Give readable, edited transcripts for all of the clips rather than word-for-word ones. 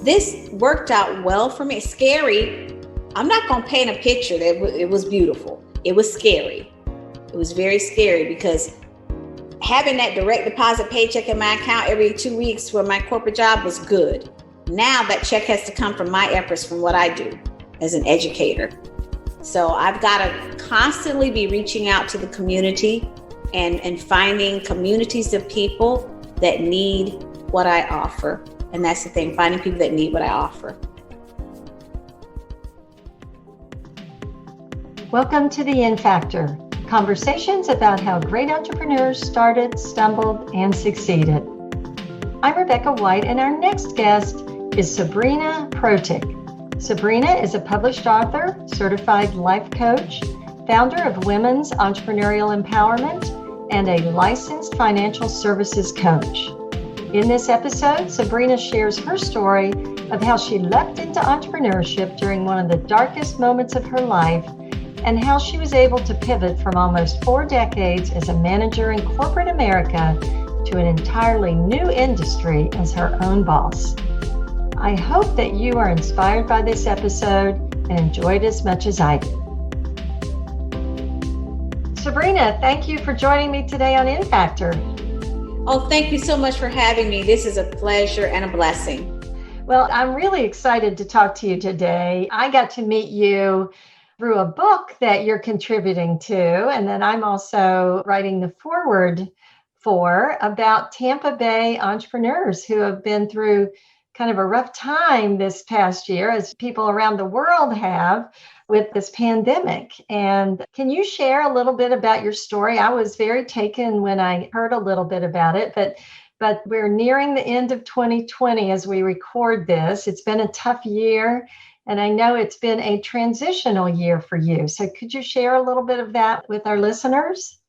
This worked out well for me. Scary. I'm not going to paint a picture that it was beautiful. It was scary. It was very scary because having that direct deposit paycheck in my account every 2 weeks for my corporate job was good. Now that check has to come from my efforts, from what I do as an educator. So I've got to constantly be reaching out to the community and finding communities of people that need what I offer. And that's the thing, finding people that need what I offer. Welcome to the In Factor, conversations about how great entrepreneurs started, stumbled, and succeeded. I'm Rebecca White, and our next guest is Sabrina Protic. Sabrina is a published author, certified life coach, founder of Women's Entrepreneurial Empowerment, and a licensed financial services coach. In this episode, Sabrina shares her story of how she leapt into entrepreneurship during one of the darkest moments of her life and how she was able to pivot from almost 4 decades as a manager in corporate America to an entirely new industry as her own boss. I hope that you are inspired by this episode and enjoy it as much as I did. Sabrina, thank you for joining me today on In Factor. Oh, thank you so much for having me. This is a pleasure and a blessing. Well, I'm really excited to talk to you today. I got to meet you through a book that you're contributing to, and then I'm also writing the foreword for about Tampa Bay entrepreneurs who have been through kind of a rough time this past year, as people around the world have, with this pandemic. And can you share a little bit about your story? I was very taken when I heard a little bit about it, but we're nearing the end of 2020 as we record this. It's been a tough year, and I know it's been a transitional year for you. So could you share a little bit of that with our listeners?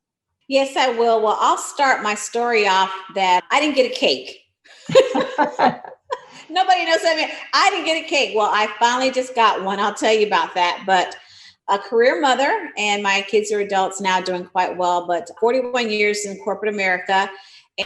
Yes, I will. Well, I'll start my story off that I didn't get a cake. Nobody knows that. I didn't get a cake. Well, I finally just got one. I'll tell you about that. But a career mother, and my kids are adults now, doing quite well, but 41 years in corporate America.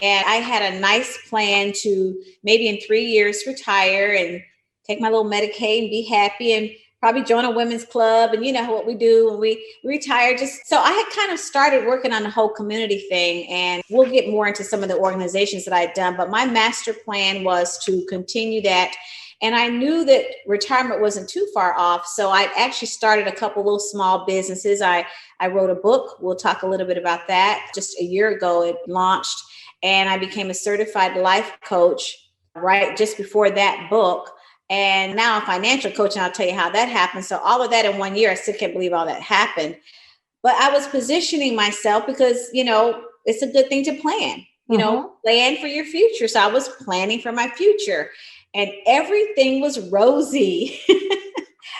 And I had a nice plan to maybe in 3 years retire and take my little Medicaid and be happy and probably join a women's club. And you know what we do when we retire. So I had kind of started working on the whole community thing, and we'll get more into some of the organizations that I'd done. But my master plan was to continue that. And I knew that retirement wasn't too far off. So I actually started a couple little small businesses. I wrote a book. We'll talk a little bit about that. Just a year ago, it launched, and I became a certified life coach right just before that book. And now I'm a financial coach, and I'll tell you how that happened. So all of that in 1 year, I still can't believe all that happened. But I was positioning myself because, it's a good thing to plan, plan for your future. So I was planning for my future, and everything was rosy.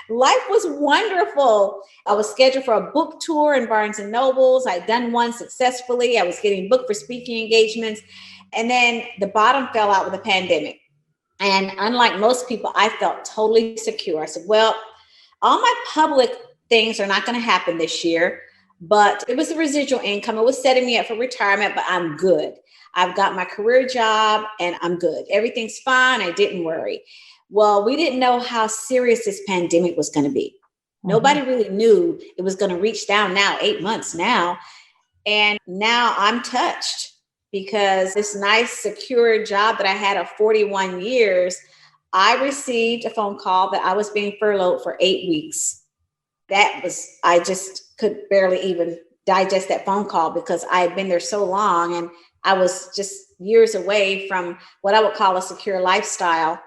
Life was wonderful. I was scheduled for a book tour in Barnes and Nobles. I'd done one successfully. I was getting booked for speaking engagements. And then the bottom fell out with the pandemic. And unlike most people, I felt totally secure. I said, well, all my public things are not going to happen this year, but it was the residual income. It was setting me up for retirement, but I'm good. I've got my career job and I'm good. Everything's fine. I didn't worry. Well, we didn't know how serious this pandemic was going to be. Mm-hmm. Nobody really knew it was going to reach down now, 8 months now. And now I'm touched. Because this nice, secure job that I had of 41 years, I received a phone call that I was being furloughed for 8 weeks. I just could barely even digest that phone call because I had been there so long, and I was just years away from what I would call a secure lifestyle.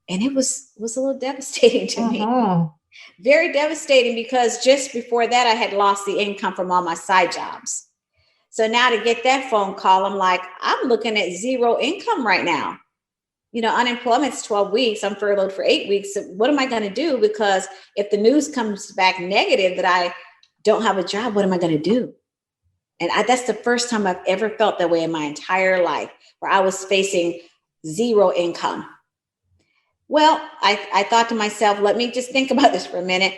And it was a little devastating to me. Very devastating, because just before that, I had lost the income from all my side jobs. So now to get that phone call, I'm looking at zero income right now. Unemployment's 12 weeks. I'm furloughed for 8 weeks. So what am I going to do? Because if the news comes back negative that I don't have a job, what am I going to do? And that's the first time I've ever felt that way in my entire life, where I was facing zero income. Well, I thought to myself, let me just think about this for a minute.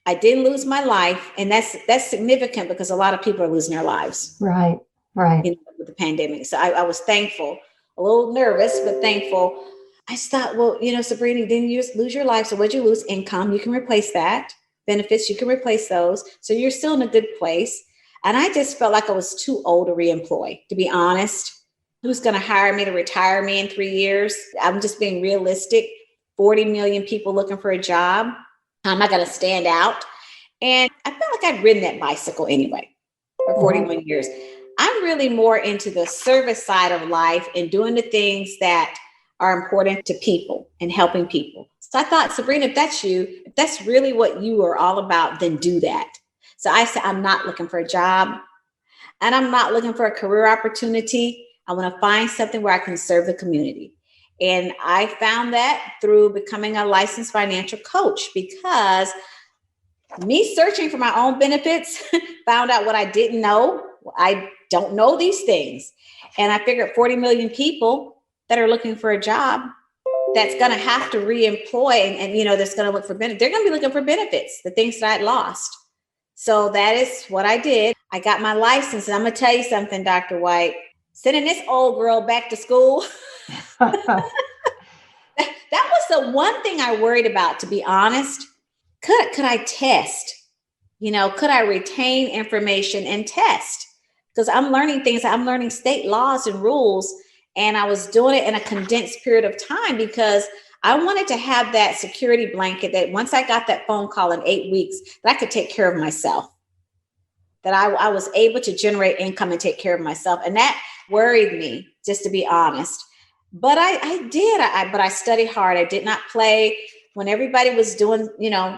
I didn't lose my life. And that's significant because a lot of people are losing their lives. Right. With the pandemic. So I was thankful, a little nervous, but thankful. I just thought, well, Sabrina, didn't you lose your life? So what'd you lose? Income, you can replace that. Benefits, you can replace those. So you're still in a good place. And I just felt like I was too old to reemploy, to be honest. Who's going to hire me to retire me in 3 years? I'm just being realistic. 40 million people looking for a job. I'm not going to stand out. And I felt like I'd ridden that bicycle anyway for 41 years. I'm really more into the service side of life and doing the things that are important to people and helping people. So I thought, Sabrina, if that's you, if that's really what you are all about, then do that. So I said, I'm not looking for a job and I'm not looking for a career opportunity. I want to find something where I can serve the community. And I found that through becoming a licensed financial coach, because me searching for my own benefits found out what I didn't know. I don't know these things. And I figured 40 million people that are looking for a job that's going to have to reemploy and that's going to look for benefits. They're going to be looking for benefits, the things that I'd lost. So that is what I did. I got my license. And I'm going to tell you something, Dr. White, sending this old girl back to school. That was the one thing I worried about, to be honest. Could I test? Could I retain information and test? Because I'm learning things. I'm learning state laws and rules. And I was doing it in a condensed period of time because I wanted to have that security blanket that once I got that phone call in 8 weeks, that I could take care of myself, that I was able to generate income and take care of myself. And that worried me, just to be honest. But I did. But I studied hard. I did not play. When everybody was doing,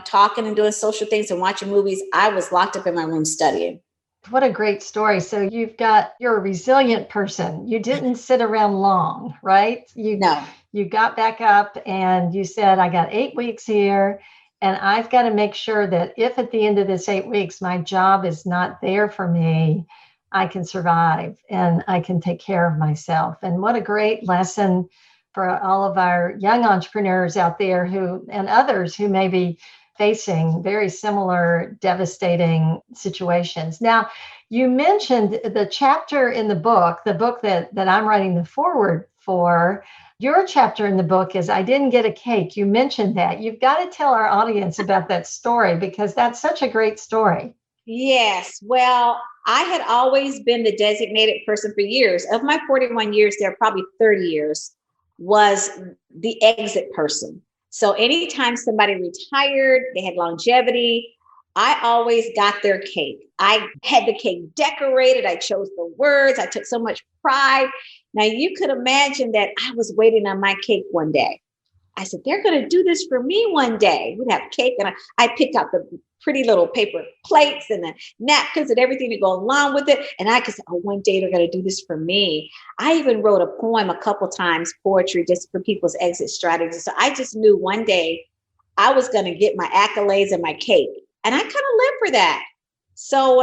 talking and doing social things and watching movies, I was locked up in my room studying. What a great story. So you're a resilient person. You didn't sit around long, right? No. You got back up and you said, I got 8 weeks here and I've got to make sure that if at the end of this 8 weeks, my job is not there for me, I can survive and I can take care of myself. And what a great lesson for all of our young entrepreneurs out there and others who may be facing very similar devastating situations. Now, you mentioned the chapter in the book that I'm writing the foreword for. Your chapter in the book is I Didn't Get a Cake. You mentioned that. You've got to tell our audience about that story because that's such a great story. Yes. Well, I had always been the designated person for years. Of my 41 years, there are probably 30 years was the exit person. So anytime somebody retired, they had longevity, I always got their cake. I had the cake decorated. I chose the words. I took so much pride. Now you could imagine that I was waiting on my cake one day. I said, they're going to do this for me one day. We'd have cake and I picked out the pretty little paper plates and the napkins and everything to go along with it. And I could say, oh, one day they're going to do this for me. I even wrote a poem a couple times, poetry, just for people's exit strategies. So I just knew one day I was going to get my accolades and my cake. And I kind of lived for that. So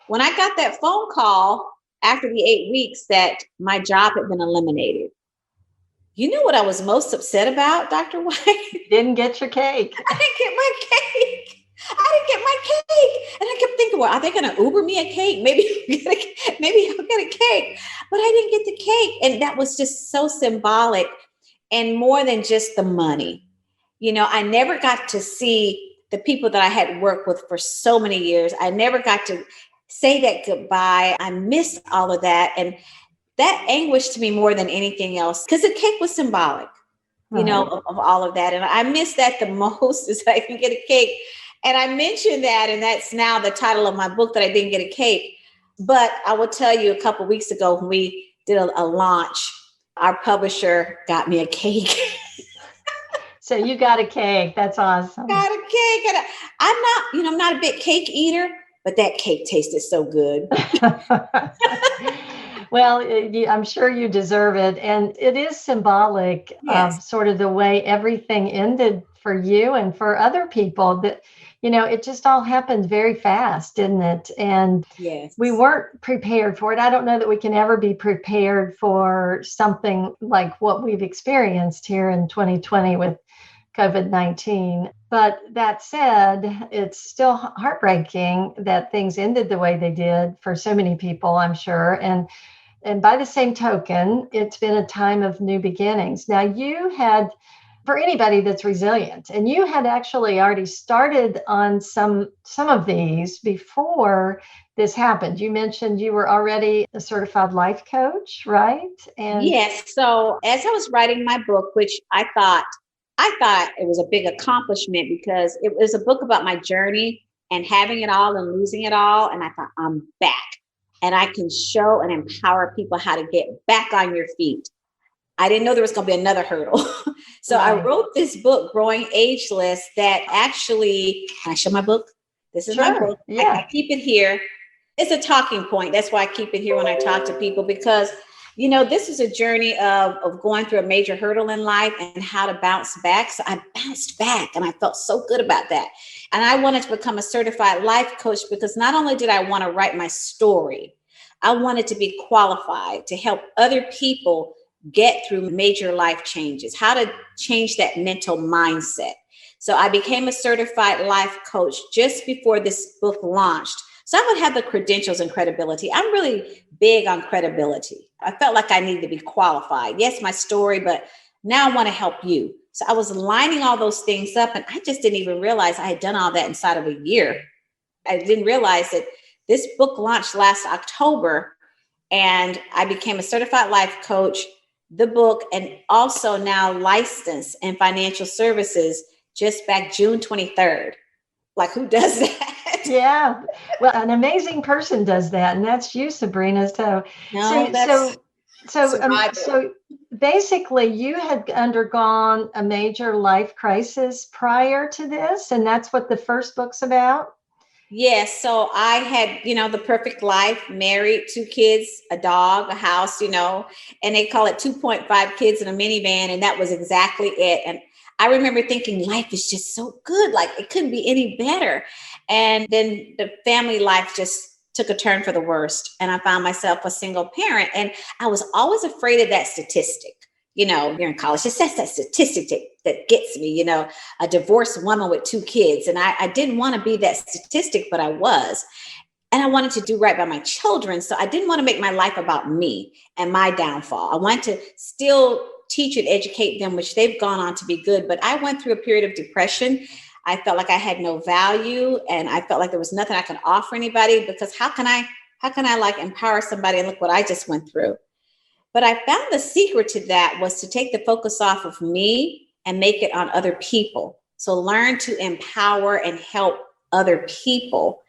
when I got that phone call after the 8 weeks that my job had been eliminated, you know what I was most upset about, Dr. White? Didn't get your cake. I didn't get my cake. And I kept thinking, well, are they going to Uber me a cake? Maybe I'll get a cake. But I didn't get the cake. And that was just so symbolic and more than just the money. I never got to see the people that I had worked with for so many years. I never got to say that goodbye. I missed all of that. And that anguished me more than anything else because the cake was symbolic, of all of that. And I miss that the most is I didn't get a cake. And I mentioned that, and that's now the title of my book, that I didn't get a cake. But I will tell you, a couple of weeks ago when we did a launch, our publisher got me a cake. So you got a cake. That's awesome. Got a cake. And I'm not a big cake eater, but that cake tasted so good. Well, I'm sure you deserve it. And it is symbolic of sort of the way everything ended for you and for other people that, it just all happened very fast, didn't it? And we weren't prepared for it. I don't know that we can ever be prepared for something like what we've experienced here in 2020 with COVID-19. But that said, it's still heartbreaking that things ended the way they did for so many people, I'm sure. And And by the same token, it's been a time of new beginnings. Now, you had, for anybody that's resilient, and you had actually already started on some of these before this happened. You mentioned you were already a certified life coach, right? And yes. So as I was writing my book, which I thought it was a big accomplishment because it was a book about my journey and having it all and losing it all. And I thought, I'm back and I can show and empower people how to get back on your feet. I didn't know there was going to be another hurdle. So I right. wrote this book, Growing Ageless, that actually, can I show my book? This is my Sure. book. I Yeah. keep it here. It's a talking point. That's why I keep it here when I talk to people, because this is a journey of going through a major hurdle in life and how to bounce back. So I bounced back and I felt so good about that. And I wanted to become a certified life coach because not only did I want to write my story, I wanted to be qualified to help other people get through major life changes, how to change that mental mindset. So I became a certified life coach just before this book launched. So I would have the credentials and credibility. I'm really big on credibility. I felt like I needed to be qualified. Yes, my story, but now I want to help you. So I was lining all those things up, and I just didn't even realize I had done all that inside of a year. I didn't realize that this book launched last October, and I became a certified life coach, the book, and also now licensed in financial services just back June 23rd. Like, who does that? Yeah. Well, an amazing person does that, and that's you, Sabrina. So, No, so, that's so, so, survival. so basically, you had undergone a major life crisis prior to this, and that's what the first book's about. Yes. So I had, the perfect life, married, two kids, a dog, a house, and they call it 2.5 kids in a minivan. And that was exactly it. And I remember thinking life is just so good. Like it couldn't be any better. And then the family life just took a turn for the worst. And I found myself a single parent. And I was always afraid of that statistic. You're in college. It's that's that statistic that gets me, a divorced woman with two kids. And I didn't want to be that statistic, but I was. And I wanted to do right by my children. So I didn't want to make my life about me and my downfall. I wanted to still teach and educate them, which they've gone on to be good. But I went through a period of depression. I felt like I had no value and I felt like there was nothing I could offer anybody because how can I like empower somebody and look what I just went through? But I found the secret to that was to take the focus off of me and make it on other people. So learn to empower and help other people.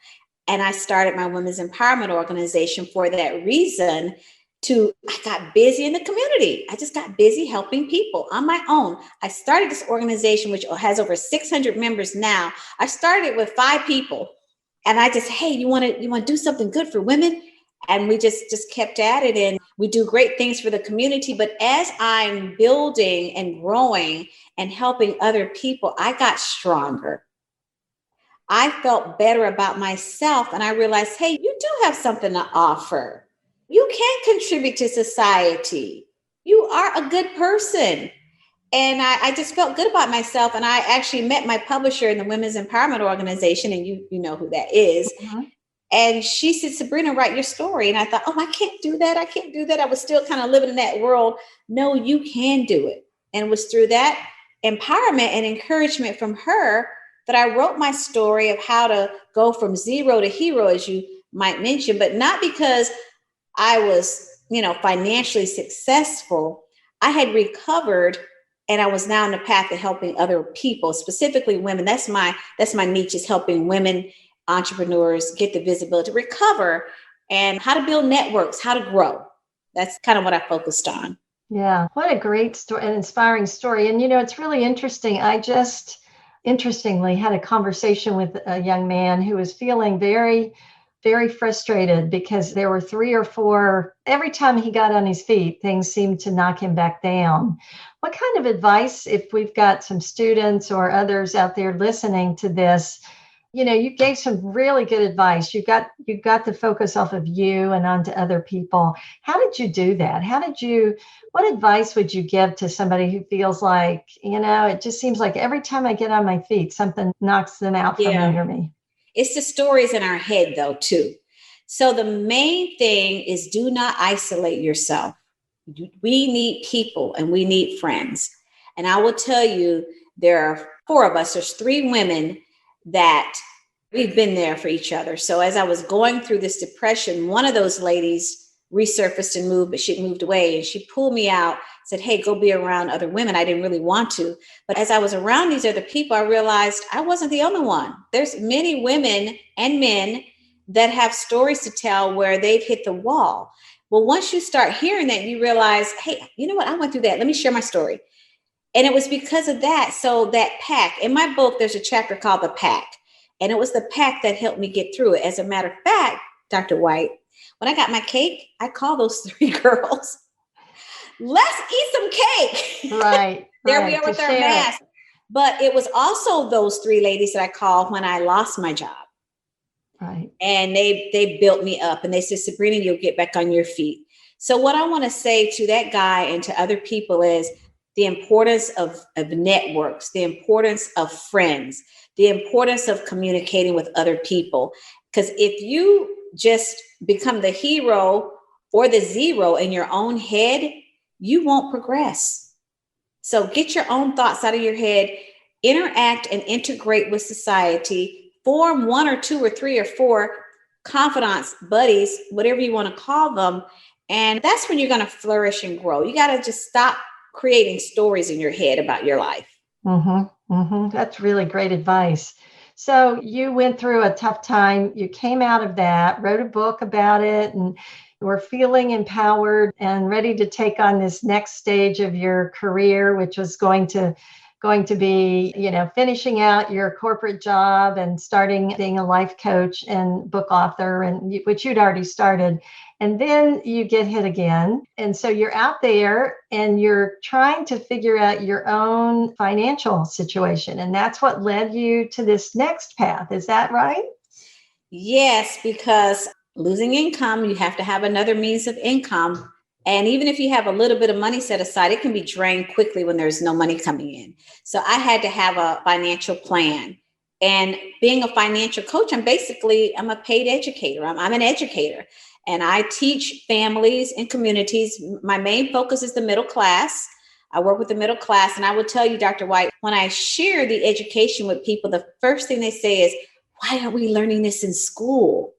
And I started my women's empowerment organization for that reason. I got busy in the community. I just got busy helping people on my own. I started this organization, which has over 600 members now. I started with 5 people. And I just, hey, you want to do something good for women? And we just kept at it, and we do great things for the community. But as I'm building and growing and helping other people, I got stronger. I felt better about myself, and I realized, hey, you do have something to offer. You can contribute to society. You are a good person. And I just felt good about myself. And I actually met my publisher in the Women's Empowerment Organization, and you know who that is. Mm-hmm. And she said, Sabrina, write your story. And I thought, oh, I can't do that. I can't do that. I was still kind of living in that world. No, you can do it. And it was through that empowerment and encouragement from her that I wrote my story of how to go from zero to hero, as you might mention, but not because I was, financially successful. I had recovered and I was now on the path to helping other people, specifically women. That's my niche, is helping women entrepreneurs get the visibility, recover, and how to build networks, how to grow. That's kind of what I focused on. Yeah, what a great story, an inspiring story. And, it's really interesting. I just interestingly had a conversation with a young man who was feeling very, very frustrated because there were 3 or 4, every time he got on his feet, things seemed to knock him back down. What kind of advice, if we've got some students or others out there listening to this, you gave some really good advice. You got the focus off of you and onto other people. How did you do that? What advice would you give to somebody who feels like, it just seems like every time I get on my feet, something knocks them out from Yeah. under me? It's the stories in our head, though, too. So the main thing is do not isolate yourself. We need people and we need friends. And I will tell you, there are four of us. There's three women that we've been there for each other. So as I was going through this depression, one of those ladies resurfaced and moved, but she moved away and she pulled me out, said, hey, go be around other women. I didn't really want to. But as I was around these other people, I realized I wasn't the only one. There's many women and men that have stories to tell where they've hit the wall. Well, once you start hearing that, you realize, hey, you know what? I went through that. Let me share my story. And it was because of that. So that pack, in my book, there's a chapter called The Pack. And it was the pack that helped me get through it. As a matter of fact, Dr. White, when I got my cake, I called those three girls, let's eat some cake. Right. There we are with our masks. But it was also those three ladies that I called when I lost my job. Right. And they built me up and they said, Sabrina, you'll get back on your feet. So what I want to say to that guy and to other people is the importance of networks, the importance of friends, the importance of communicating with other people. Because if you just become the hero or the zero in your own head, you won't progress. So get your own thoughts out of your head, interact and integrate with society, form one or two or three or four confidants, buddies, whatever you want to call them. And that's when you're going to flourish and grow. You got to just stop creating stories in your head about your life. Mm-hmm, mm-hmm. That's really great advice. So you went through a tough time. You came out of that, wrote a book about it, and were feeling empowered and ready to take on this next stage of your career, which was going to be, finishing out your corporate job and starting being a life coach and book author, and which you'd already started. And then you get hit again. And so you're out there and you're trying to figure out your own financial situation. And that's what led you to this next path. Is that right? Yes, because losing income, you have to have another means of income. And even if you have a little bit of money set aside, it can be drained quickly when there's no money coming in. So I had to have a financial plan. And being a financial coach, I'm a paid educator. I'm an educator. And I teach families and communities. My main focus is the middle class. I work with the middle class. And I will tell you, Dr. White, when I share the education with people, the first thing they say is, why aren't we learning this in school?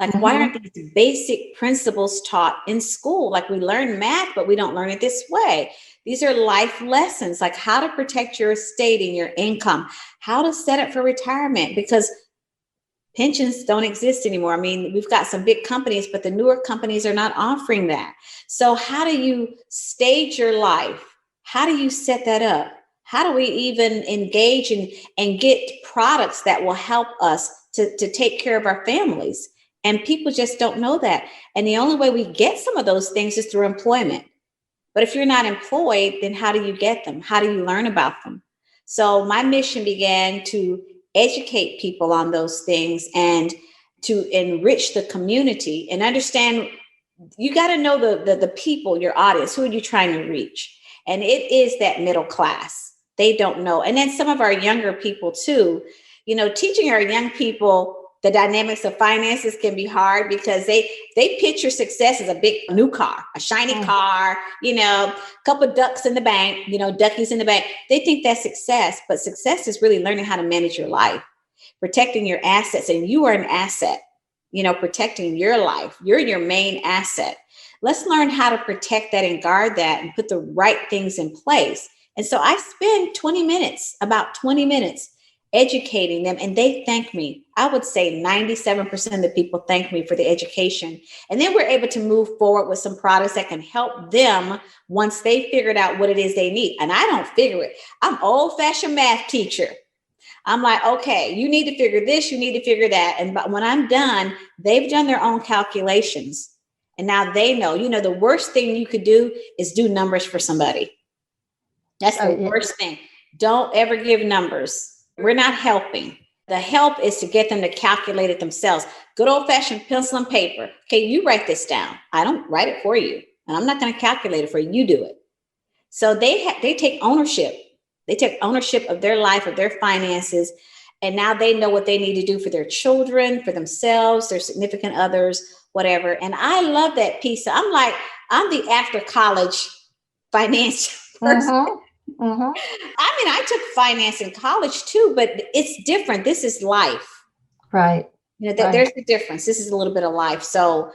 Like, why aren't these basic principles taught in school? Like, we learn math, but we don't learn it this way. These are life lessons, like how to protect your estate and your income, how to set up for retirement, because pensions don't exist anymore. I mean, we've got some big companies, but the newer companies are not offering that. So how do you stage your life? How do you set that up? How do we even engage and get products that will help us to take care of our families? And people just don't know that. And the only way we get some of those things is through employment. But if you're not employed, then how do you get them? How do you learn about them? So my mission began to educate people on those things and to enrich the community and understand. You got to know the people, your audience, who are you trying to reach? And it is that middle class. They don't know. And then some of our younger people too, teaching our young people the dynamics of finances can be hard because they picture success as a big new car, a shiny car, a couple of ducks in the bank, duckies in the bank. They think that's success, but success is really learning how to manage your life, protecting your assets. And you are an asset, protecting your life. You're your main asset. Let's learn how to protect that and guard that and put the right things in place. And so I spend about 20 minutes educating them, and they thank me. I would say 97% of the people thank me for the education. And then we're able to move forward with some products that can help them once they figured out what it is they need. And I don't figure it. I'm old-fashioned math teacher. I'm like, okay, you need to figure this, you need to figure that. And when I'm done, they've done their own calculations. And now they know, the worst thing you could do is do numbers for somebody. That's the worst thing. Don't ever give numbers. We're not helping. The help is to get them to calculate it themselves. Good old-fashioned pencil and paper. Okay, you write this down. I don't write it for you. And I'm not going to calculate it for you. You do it. So they take ownership. They take ownership of their life, of their finances. And now they know what they need to do for their children, for themselves, their significant others, whatever. And I love that piece. I'm the after college financial person. Mm-hmm. Mm-hmm. I took finance in college too, but it's different. This is life. Right. There's the difference. This is a little bit of life. So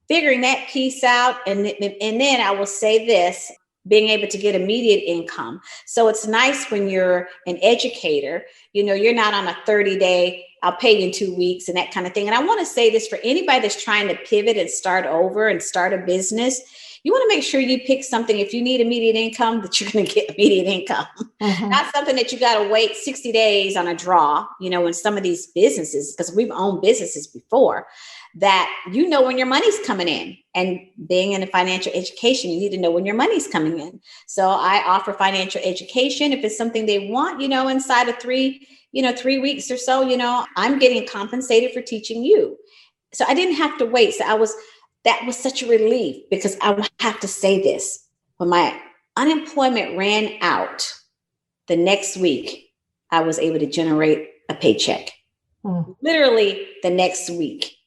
figuring that piece out. And then I will say this, being able to get immediate income. So it's nice when you're an educator, you're not on a 30-day, I'll pay you in 2 weeks and that kind of thing. And I want to say this for anybody that's trying to pivot and start over and start a business. You want to make sure you pick something, if you need immediate income, that you're going to get immediate income, not something that you got to wait 60 days on a draw, in some of these businesses, because we've owned businesses before that, when your money's coming in. And being in a financial education, you need to know when your money's coming in. So I offer financial education. If it's something they want, inside of 3 weeks or so, I'm getting compensated for teaching you. So I didn't have to wait. That was such a relief, because I have to say this. When my unemployment ran out, the next week, I was able to generate a paycheck. Literally the next week.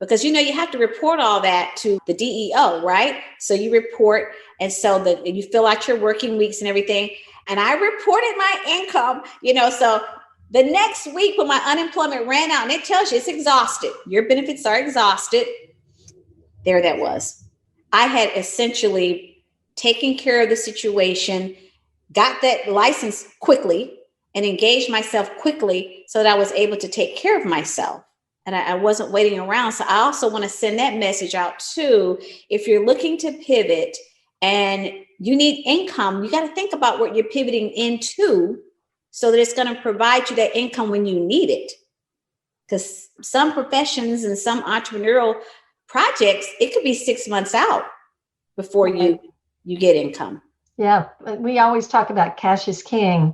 Because, you have to report all that to the DEO, right? So you report, and so you fill out your working weeks and everything. And I reported my income, so the next week when my unemployment ran out, and it tells you it's exhausted, your benefits are exhausted. There that was. I had essentially taken care of the situation, got that license quickly, and engaged myself quickly so that I was able to take care of myself. And I wasn't waiting around. So I also want to send that message out too. If you're looking to pivot and you need income, you got to think about what you're pivoting into so that it's going to provide you that income when you need it. Because some professions and some entrepreneurial projects, it could be 6 months out before you get income. Yeah. We always talk about cash is king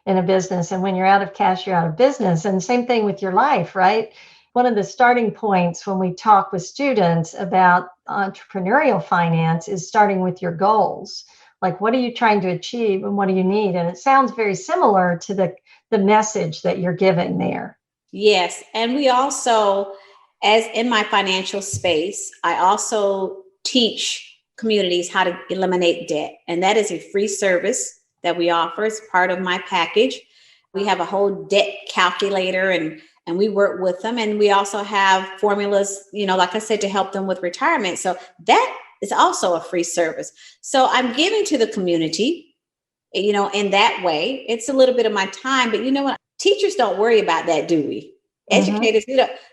in a business. And when you're out of cash, you're out of business. And same thing with your life, right? One of the starting points when we talk with students about entrepreneurial finance is starting with your goals. Like, what are you trying to achieve and what do you need? And it sounds very similar to the message that you're giving there. Yes. And we also, as in my financial space, I also teach communities how to eliminate debt. And that is a free service that we offer as part of my package. We have a whole debt calculator and we work with them. And we also have formulas, like I said, to help them with retirement. So that is also a free service. So I'm giving to the community, in that way. It's a little bit of my time, but you know what? Teachers don't worry about that, do we? Educators,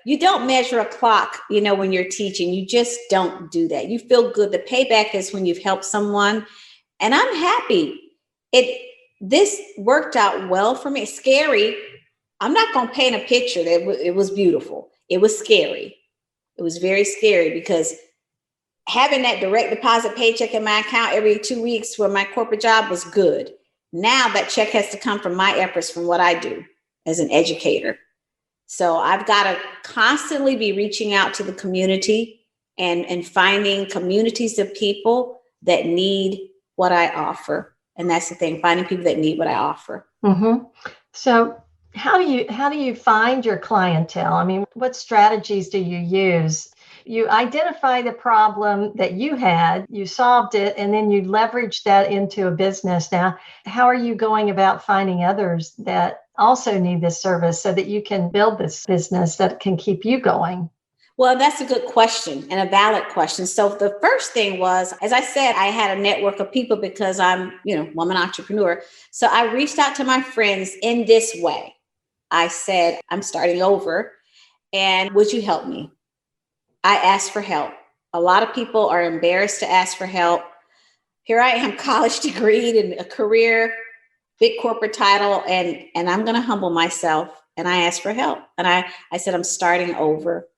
you don't measure a clock, when you're teaching. You just don't do that. You feel good. The payback is when you've helped someone. And I'm happy. This worked out well for me. Scary. I'm not going to paint a picture that it was beautiful. It was scary. It was very scary, because having that direct deposit paycheck in my account every 2 weeks for my corporate job was good. Now that check has to come from my efforts, from what I do as an educator. So I've got to constantly be reaching out to the community and finding communities of people that need what I offer. And that's the thing, finding people that need what I offer. Mm-hmm. So how do you find your clientele? I mean, what strategies do you use? You identify the problem that you had, you solved it, and then you leverage that into a business. Now, how are you going about finding others that also need this service so that you can build this business that can keep you going? Well, that's a good question and a valid question. So the first thing was, as I said, I had a network of people because I'm, woman entrepreneur. So I reached out to my friends in this way. I said, I'm starting over, and would you help me? I asked for help. A lot of people are embarrassed to ask for help. Here I am, college degreed and a career, big corporate title, and I'm going to humble myself. And I asked for help. And I said, I'm starting over.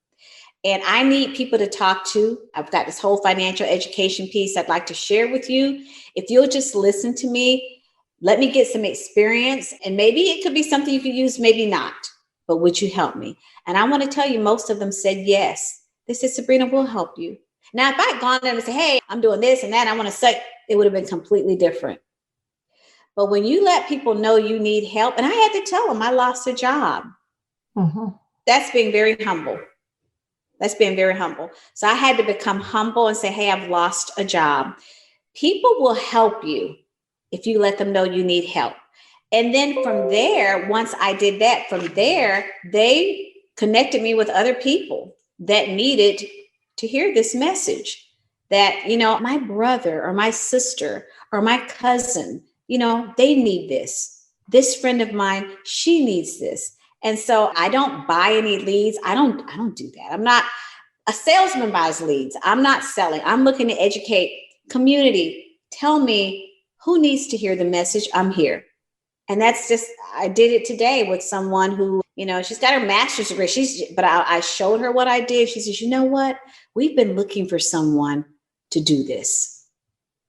And I need people to talk to. I've got this whole financial education piece I'd like to share with you. If you'll just listen to me, let me get some experience. And maybe it could be something you could use, maybe not. But would you help me? And I want to tell you, most of them said yes. They said, Sabrina, we'll help you. Now, if I had gone there and said, hey, I'm doing this and that, I want to say, it would have been completely different. But when you let people know you need help, and I had to tell them I lost a job. Mm-hmm. That's being very humble. That's being very humble. So I had to become humble and say, hey, I've lost a job. People will help you if you let them know you need help. And then from there, once I did that, from there, they connected me with other people that needed to hear this message that, my brother or my sister or my cousin, they need this. This friend of mine, she needs this. And so I don't buy any leads. I don't do that. I'm not a salesman buys leads. I'm not selling. I'm looking to educate community. Tell me who needs to hear the message. I'm here. And that's just, I did it today with someone who, she's got her master's degree. But I showed her what I did. She says, you know what? We've been looking for someone to do this.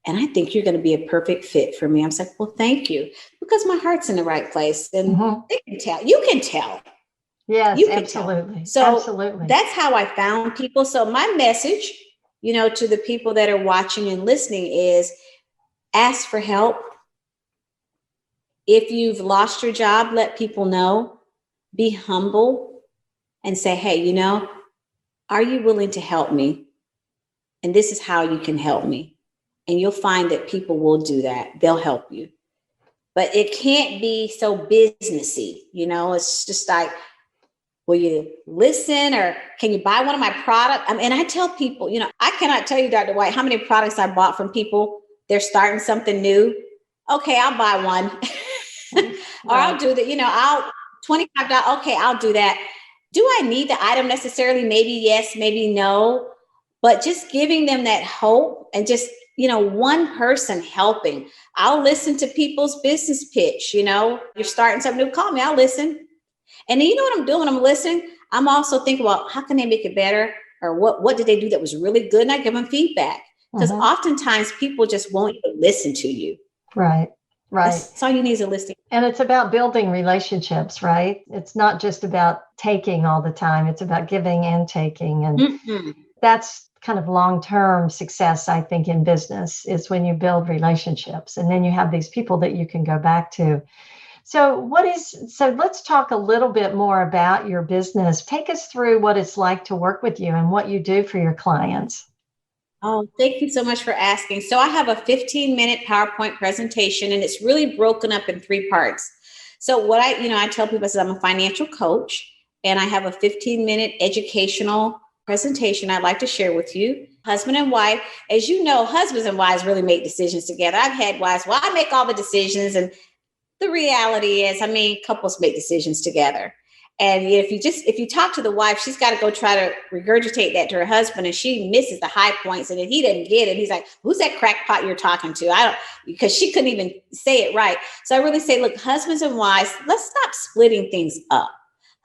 And I think you're going to be a perfect fit for me. I was like, well, thank you. Because my heart's in the right place. And they can tell. You can tell. Yes, absolutely. So absolutely. That's how I found people. So my message, to the people that are watching and listening is ask for help. If you've lost your job, let people know. Be humble and say, hey, are you willing to help me? And this is how you can help me. And you'll find that people will do that. They'll help you. But it can't be so businessy. It's just like, will you listen or can you buy one of my products? And I tell people, I cannot tell you, Dr. White, how many products I bought from people. They're starting something new. Okay, I'll buy one. Or I'll do that, I'll $25. Okay, I'll do that. Do I need the item necessarily? Maybe yes, maybe no. But just giving them that hope and just, one person helping. I'll listen to people's business pitch. You're starting something new, call me, I'll listen. And then what I'm doing? I'm listening. I'm also thinking about how can they make it better? Or what did they do that was really good? And I give them feedback. Because oftentimes people just won't even listen to you. Right. That's all you need is a listening. And it's about building relationships, right? It's not just about taking all the time. It's about giving and taking. And that's kind of long-term success, I think, in business is when you build relationships and then you have these people that you can go back to. So let's talk a little bit more about your business. Take us through what it's like to work with you and what you do for your clients. Oh, thank you so much for asking. So I have a 15-minute PowerPoint presentation, and it's really broken up in 3 parts. So what I tell people is I'm a financial coach, and I have a 15-minute educational presentation I'd like to share with you. Husband and wife, as you know, husbands and wives really make decisions together. I've had wives, well, I make all the decisions, and the reality is, couples make decisions together. And if you talk to the wife, she's got to go try to regurgitate that to her husband, and she misses the high points, and then he doesn't get it. He's like, who's that crackpot you're talking to? Because she couldn't even say it right. So I really say, look, husbands and wives, let's stop splitting things up.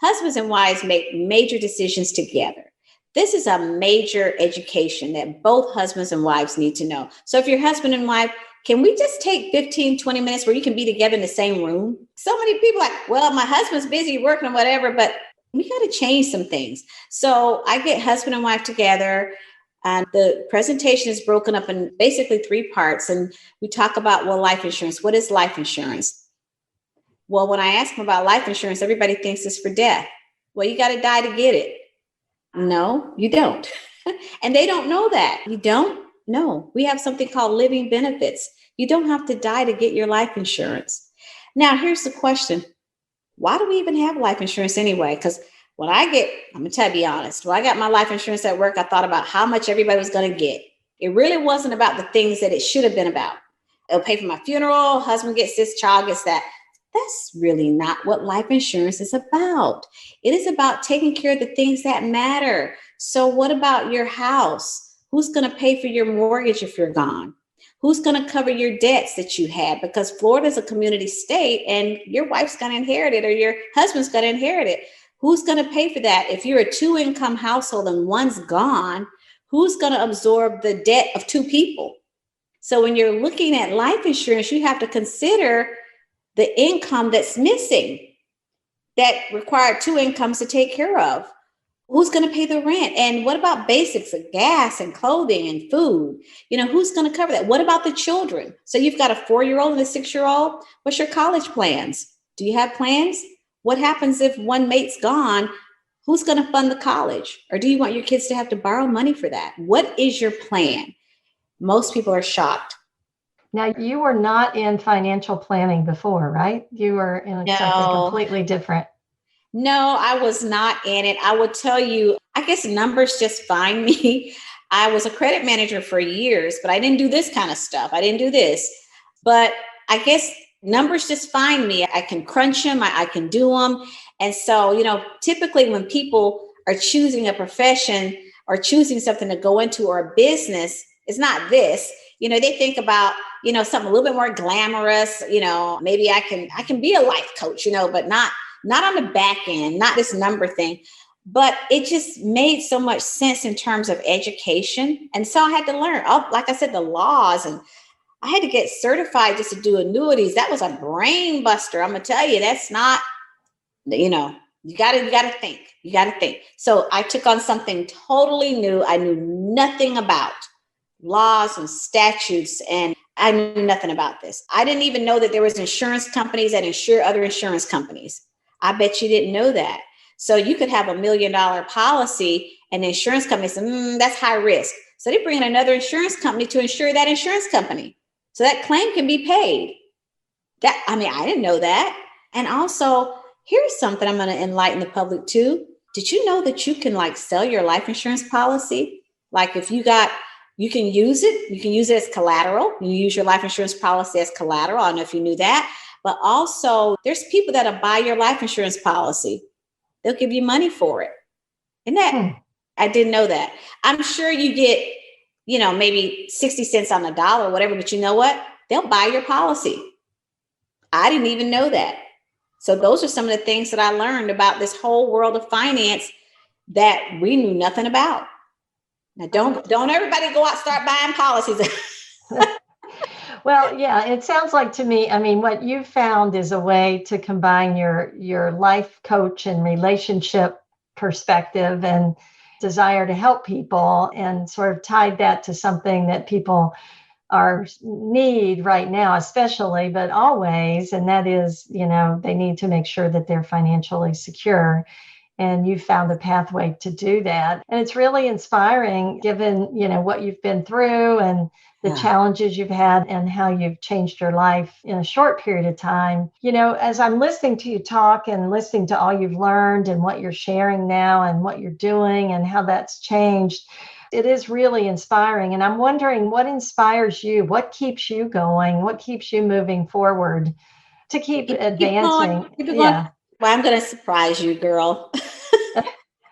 Husbands and wives make major decisions together. This is a major education that both husbands and wives need to know. So if you're husband and wife, can we just take 15, 20 minutes where you can be together in the same room? So many people are like, well, my husband's busy working or whatever, but we got to change some things. So I get husband and wife together, and the presentation is broken up in basically 3 parts. And we talk about, life insurance. What is life insurance? Well, when I ask them about life insurance, everybody thinks it's for death. Well, you got to die to get it. No, you don't. And they don't know that. You don't? No, we have something called living benefits. You don't have to die to get your life insurance. Now, here's the question. Why do we even have life insurance anyway? Because I'm going to be honest, when I got my life insurance at work, I thought about how much everybody was going to get. It really wasn't about the things that it should have been about. It'll pay for my funeral, husband gets this, child gets that. That's really not what life insurance is about. It is about taking care of the things that matter. So what about your house? Who's going to pay for your mortgage if you're gone? Who's going to cover your debts that you had? Because Florida is a community state and your wife's going to inherit it or your husband's going to inherit it. Who's going to pay for that? If you're a 2-income household and one's gone, who's going to absorb the debt of 2 people? So when you're looking at life insurance, you have to consider the income that's missing that required 2 incomes to take care of. Who's going to pay the rent? And what about basics of gas and clothing and food? Who's going to cover that? What about the children? So you've got a 4-year-old and a 6-year-old. What's your college plans? Do you have plans? What happens if one mate's gone? Who's going to fund the college? Or do you want your kids to have to borrow money for that? What is your plan? Most people are shocked. Now, you were not in financial planning before, right? You were in something completely different. No, I was not in it. I would tell you, I guess numbers just find me. I was a credit manager for years, but I didn't do this kind of stuff. I didn't do this. But I guess numbers just find me. I can crunch them. I can do them. And so, typically when people are choosing a profession or choosing something to go into or a business, it's not this. They think about, something a little bit more glamorous. Maybe I can be a life coach, but not on the back end, not this number thing. But it just made so much sense in terms of education. And so I had to learn, like I said, the laws, and I had to get certified just to do annuities. That was a brain buster. I'm going to tell you, that's not, you got to think. You got to think. So I took on something totally new. I knew nothing about laws and statutes, and I knew nothing about this. I didn't even know that there was insurance companies that insure other insurance companies. I bet you didn't know that. So you could have $1 million policy and the insurance company says, that's high risk. So they bring in another insurance company to insure that insurance company. So that claim can be paid. I didn't know that. And also, here's something I'm going to enlighten the public too. Did you know that you can sell your life insurance policy? If you can use it. You can use it as collateral. You use your life insurance policy as collateral. I don't know if you knew that. But also, there's people that'll buy your life insurance policy. They'll give you money for it. Isn't that? I didn't know that. I'm sure you get, maybe 60 cents on the dollar or whatever, but you know what? They'll buy your policy. I didn't even know that. So those are some of the things that I learned about this whole world of finance that we knew nothing about. Now, don't everybody go out and start buying policies. Well, yeah, it sounds like to me, what you found is a way to combine your life coach and relationship perspective and desire to help people, and sort of tied that to something that people need right now, especially, but always. And that is, they need to make sure that they're financially secure. And you found a pathway to do that. And it's really inspiring given, what you've been through and the challenges you've had and how you've changed your life in a short period of time. As I'm listening to you talk and listening to all you've learned and what you're sharing now and what you're doing and how that's changed, it is really inspiring. And I'm wondering what inspires you? What keeps you going? What keeps you moving forward to keep advancing? Keep going. Well, I'm going to surprise you, girl.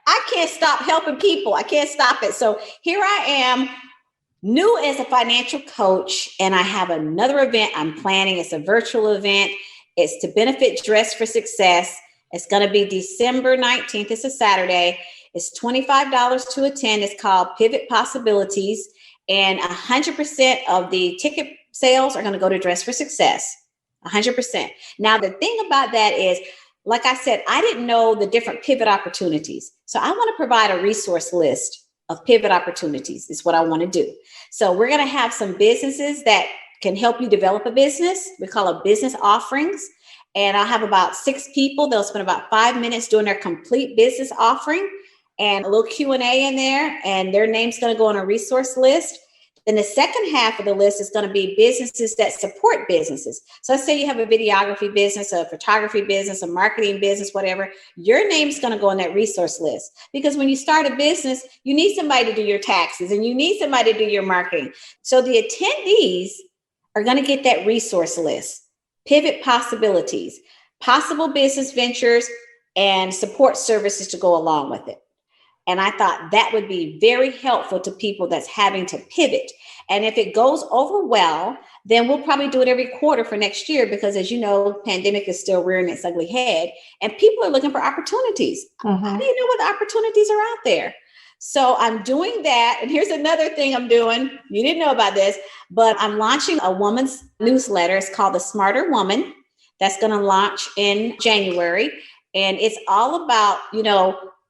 I can't stop helping people. I can't stop it. So here I am, new as a financial coach, and I have another event I'm planning. It's a virtual event. It's to benefit Dress for Success. It's going to be December 19th. It's a Saturday. It's $25 to attend. It's called Pivot Possibilities, and 100% of the ticket sales are going to go to Dress for Success. 100%. Now, the thing about that is, like I said, I didn't know the different pivot opportunities. So I want to provide a resource list of pivot opportunities is what I want to do. So we're going to have some businesses that can help you develop a business. We call it business offerings. And I'll have about 6 people. They'll spend about 5 minutes doing their complete business offering and a little Q&A in there. And their name's going to go on a resource list. Then the second half of the list is going to be businesses that support businesses. So let's say you have a videography business, a photography business, a marketing business, whatever. Your name's going to go on that resource list. Because when you start a business, you need somebody to do your taxes and you need somebody to do your marketing. So the attendees are going to get that resource list, pivot possibilities, possible business ventures, and support services to go along with it. And I thought that would be very helpful to people that's having to pivot. And if it goes over well, then we'll probably do it every quarter for next year, because as you know, pandemic is still rearing its ugly head and people are looking for opportunities. Mm-hmm. How do you know what opportunities are out there? So I'm doing that. And here's another thing I'm doing. You didn't know about this, but I'm launching a woman's newsletter. It's called The Smarter Woman. That's going to launch in January. And it's all about,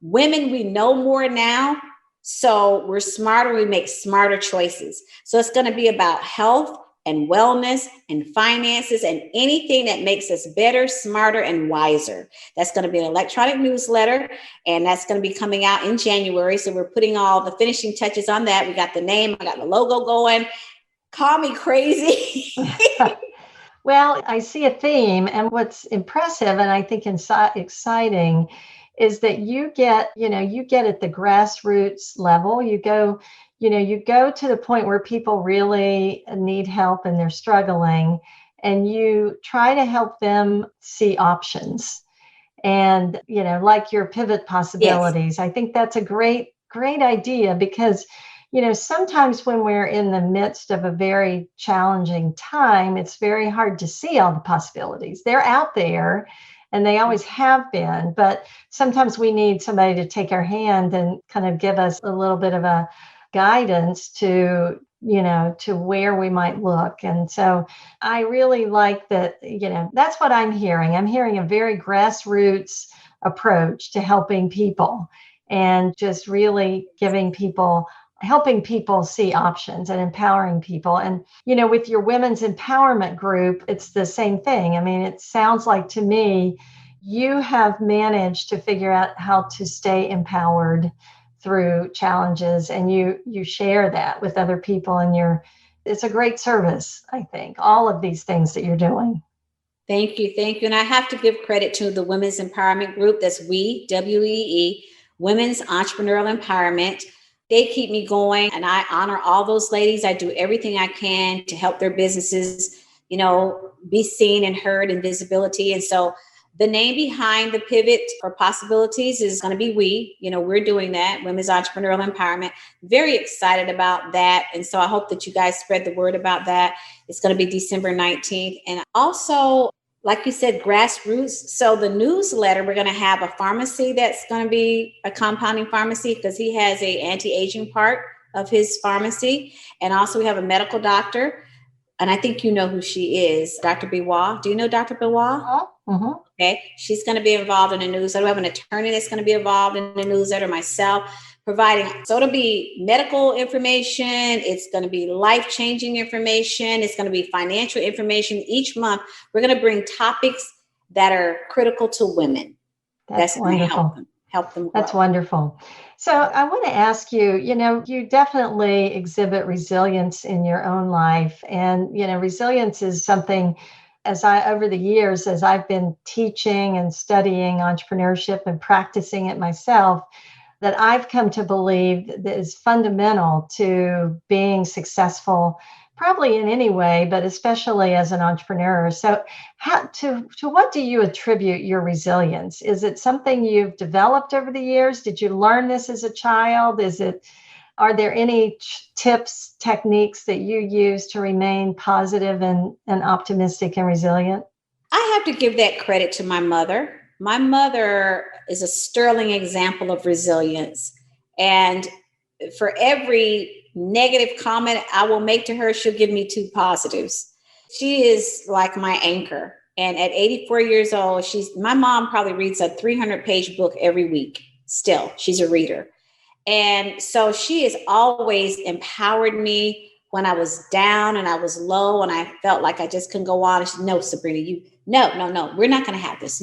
women, we know more now. So we're smarter, we make smarter choices. So it's going to be about health and wellness and finances and anything that makes us better, smarter, and wiser. That's going to be an electronic newsletter, and that's going to be coming out in January. So we're putting all the finishing touches on that. We got the name, I got the logo going. Call me crazy. Well, I see a theme, and what's impressive and I think exciting is that you get at the grassroots level. You go to the point where people really need help and they're struggling, and you try to help them see options. And, like your pivot Yes. possibilities. I think that's a great, great idea because sometimes when we're in the midst of a very challenging time, it's very hard to see all the possibilities. They're out there and they always have been, but sometimes we need somebody to take our hand and kind of give us a little bit of a guidance to where we might look. And so I really like that, that's what I'm hearing. I'm hearing a very grassroots approach to helping people and just really helping people see options and empowering people. And, with your women's empowerment group, it's the same thing. I mean, it sounds like to me, you have managed to figure out how to stay empowered through challenges, and you share that with other people, and it's a great service, I think, all of these things that you're doing. Thank you. Thank you. And I have to give credit to the Women's Empowerment Group. That's WEE, Women's Entrepreneurial Empowerment. They keep me going, and I honor all those ladies. I do everything I can to help their businesses, be seen and heard and visibility. And so the name behind the Pivot for Possibilities is going to be we're doing that, Women's Entrepreneurial Empowerment. Very excited about that. And so I hope that you guys spread the word about that. It's going to be December 19th. And also, like you said, grassroots. So the newsletter, we're going to have a pharmacy that's going to be a compounding pharmacy because he has a anti-aging part of his pharmacy. And also we have a medical doctor. And I think you know who she is, Dr. Biwa. Do you know Dr. Biwa? Mm-hmm. Okay. She's going to be involved in the newsletter. We have an attorney that's going to be involved in the newsletter, myself, providing. So it'll be medical information. It's going to be life-changing information. It's going to be financial information. Each month, we're going to bring topics that are critical to women. That's wonderful. Help them grow. That's wonderful. So I want to ask you, you definitely exhibit resilience in your own life. And, resilience is something over the years, as I've been teaching and studying entrepreneurship and practicing it myself, that I've come to believe that is fundamental to being successful, probably in any way, but especially as an entrepreneur. So to what do you attribute your resilience? Is it something you've developed over the years? Did you learn this as a child? Are there any tips, techniques that you use to remain positive and optimistic and resilient? I have to give that credit to my mother. My mother is a sterling example of resilience. And for every negative comment I will make to her, she'll give me 2 positives. She is like my anchor. And at 84 years old, my mom probably reads a 300-page book every week. Still, she's a reader. And so she has always empowered me when I was down and I was low and I felt like I just couldn't go on. And she said, no, Sabrina, no, we're not going to have this.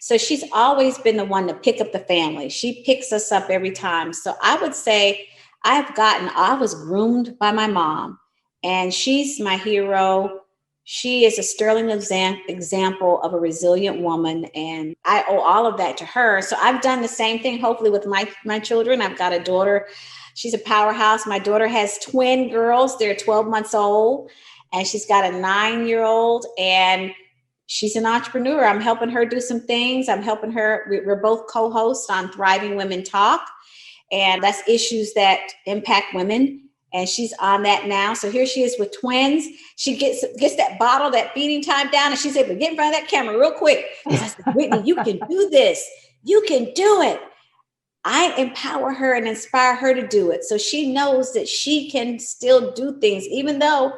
So she's always been the one to pick up the family. She picks us up every time. So I would say I was groomed by my mom, and she's my hero. She is a sterling example of a resilient woman, and I owe all of that to her. So I've done the same thing, hopefully, with my children. I've got a daughter. She's a powerhouse. My daughter has twin girls. They're 12 months old, and she's got a 9-year-old, and she's an entrepreneur. I'm helping her do some things. I'm helping her. We're both co-hosts on Thriving Women Talk, and that's issues that impact women. And she's on that now. So here she is with twins. She gets that bottle, that feeding time down, and she's able to get in front of that camera real quick. So I said, Whitney, you can do this. You can do it. I empower her and inspire her to do it. So she knows that she can still do things, even though,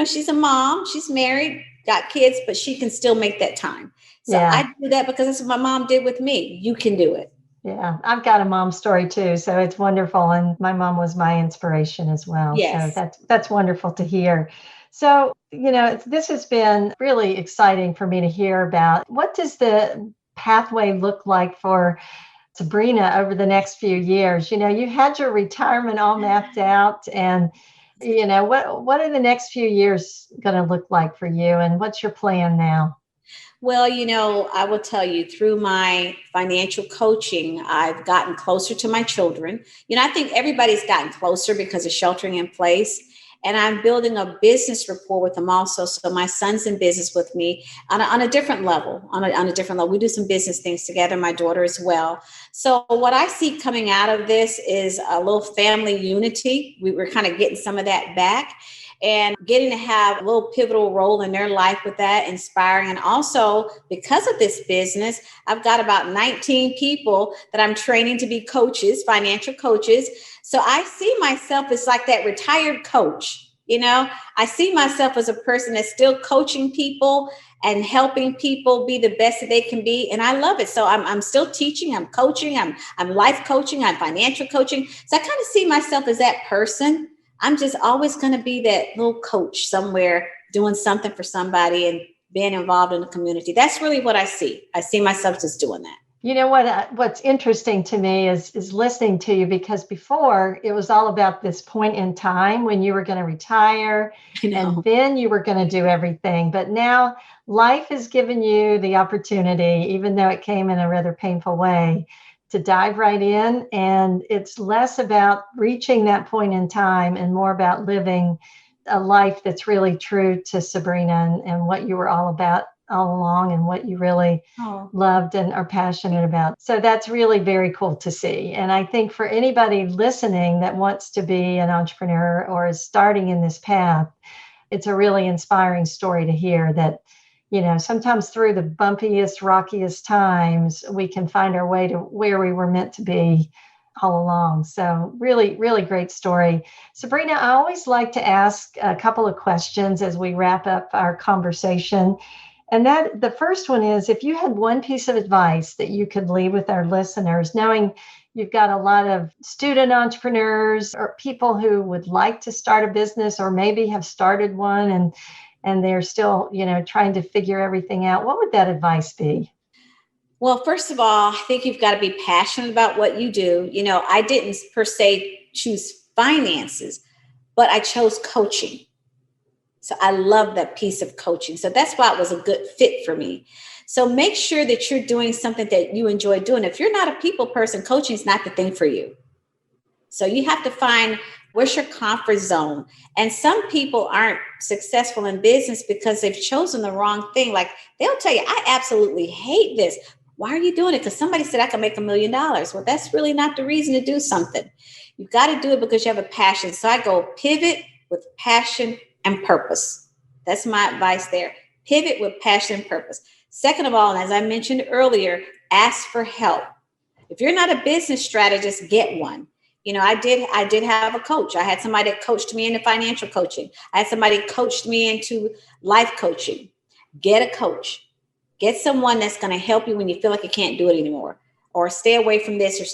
she's a mom, she's married, got kids, but she can still make that time. So I do that because that's what my mom did with me. You can do it. Yeah, I've got a mom story too, so it's wonderful. And my mom was my inspiration as well. So Yes. that's wonderful to hear. So, this has been really exciting for me to hear about. What does the pathway look like for Sabrina over the next few years? You had your retirement all mapped out, and what are the next few years going to look like for you, and what's your plan now? Well, I will tell you through my financial coaching, I've gotten closer to my children. I think everybody's gotten closer because of sheltering in place. And I'm building a business rapport with them also. So my son's in business with me on a different level, on a different level. We do some business things together, my daughter as well. So what I see coming out of this is a little family unity. We're kind of getting some of that back and getting to have a little pivotal role in their life with that, inspiring. And also, because of this business, I've got about 19 people that I'm training to be coaches, financial coaches. So I see myself as like that retired coach. I see myself as a person that's still coaching people and helping people be the best that they can be. And I love it. So I'm still teaching, I'm coaching, I'm life coaching, I'm financial coaching. So I kind of see myself as that person. I'm just always going to be that little coach somewhere doing something for somebody and being involved in the community. That's really what I see. I see myself just doing that. You know what? What's interesting to me is listening to you, because before it was all about this point in time when you were going to retire and then you were going to do everything. But now life has given you the opportunity, even though it came in a rather painful way, to dive right in. And it's less about reaching that point in time and more about living a life that's really true to Sabrina and what you were all about all along and what you really loved and are passionate about. So that's really very cool to see. And I think for anybody listening that wants to be an entrepreneur or is starting in this path, it's a really inspiring story to hear that, sometimes through the bumpiest, rockiest times, we can find our way to where we were meant to be all along. So really, really great story. Sabrina, I always like to ask a couple of questions as we wrap up our conversation. And that the first one is, if you had one piece of advice that you could leave with our listeners, knowing you've got a lot of student entrepreneurs or people who would like to start a business or maybe have started one and they're still, trying to figure everything out, what would that advice be? Well, first of all, I think you've got to be passionate about what you do. I didn't per se choose finances, but I chose coaching. So I love that piece of coaching. So that's why it was a good fit for me. So make sure that you're doing something that you enjoy doing. If you're not a people person, coaching is not the thing for you. So you have to find where's your comfort zone. And some people aren't successful in business because they've chosen the wrong thing. Like they'll tell you, I absolutely hate this. Why are you doing it? Because somebody said I can make $1 million. Well, that's really not the reason to do something. You've got to do it because you have a passion. So I go pivot with passion and purpose. That's my advice there. Pivot with passion and purpose. Second of all, and as I mentioned earlier, ask for help. If you're not a business strategist, get one. I did have a coach. I had somebody that coached me into financial coaching. I had somebody coached me into life coaching. Get a coach. Get someone that's going to help you when you feel like you can't do it anymore, or stay away from this, or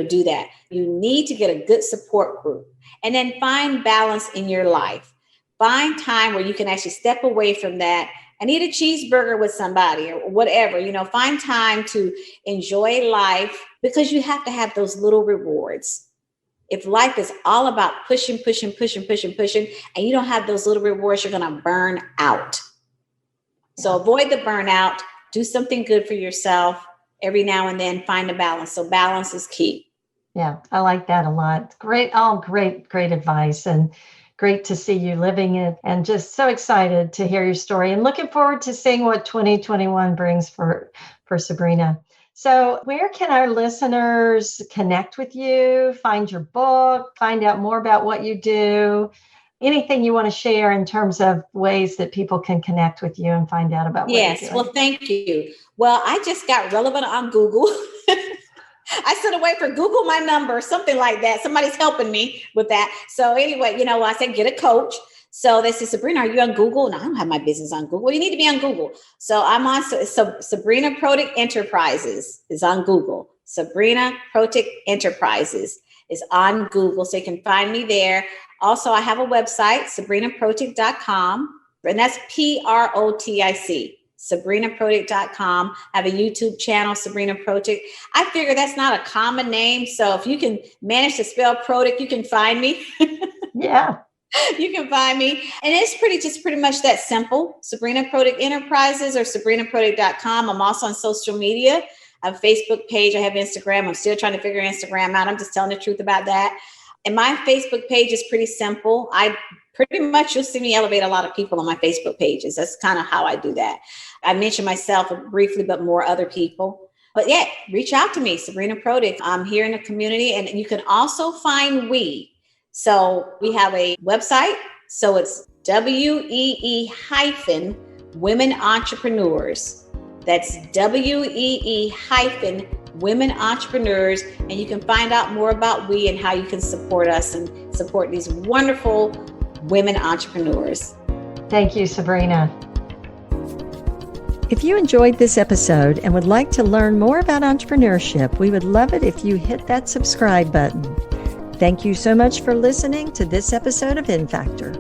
do that. You need to get a good support group, and then find balance in your life. Find time where you can actually step away from that and eat a cheeseburger with somebody or whatever. Find time to enjoy life, because you have to have those little rewards. If life is all about pushing, and you don't have those little rewards, you're going to burn out. So avoid the burnout. Do something good for yourself every now and then. Find a balance. So balance is key. Yeah, I like that a lot. Great. All great advice. And great to see you living it, and just so excited to hear your story and looking forward to seeing what 2021 brings for Sabrina. So where can our listeners connect with you, find your book, find out more about what you do? Anything you want to share in terms of ways that people can connect with you and find out about what you're doing? Yes, well, thank you. Well, I just got relevant on Google. I sent away for Google my number, something like that. Somebody's helping me with that. So anyway, I said, get a coach. So they said, Sabrina, are you on Google? No, I don't have my business on Google. You need to be on Google. So I'm on, so Sabrina Protic Enterprises is on Google. Sabrina Protic Enterprises is on Google, so you can find me there. Also, I have a website, sabrinaprotic.com, and that's Protic, sabrinaprotic.com. I have a YouTube channel, Sabrina Protic. I figure that's not a common name, so if you can manage to spell Protic, you can find me. Yeah. You can find me. And it's pretty much that simple. Sabrina Protic Enterprises or sabrinaprotic.com. I'm also on social media. I have a Facebook page. I have Instagram. I'm still trying to figure Instagram out. I'm just telling the truth about that. And my Facebook page is pretty simple. You'll see me elevate a lot of people on my Facebook pages. That's kind of how I do that. I mention myself briefly, but more other people. But yeah, reach out to me, Sabrina Protic. I'm here in the community, and you can also find we. So we have a website. So it's WEE-Women Entrepreneurs. That's WEE-Women Entrepreneurs. And you can find out more about we and how you can support us and support these wonderful women entrepreneurs. Thank you, Sabrina. If you enjoyed this episode and would like to learn more about entrepreneurship, we would love it if you hit that subscribe button. Thank you so much for listening to this episode of InFactor.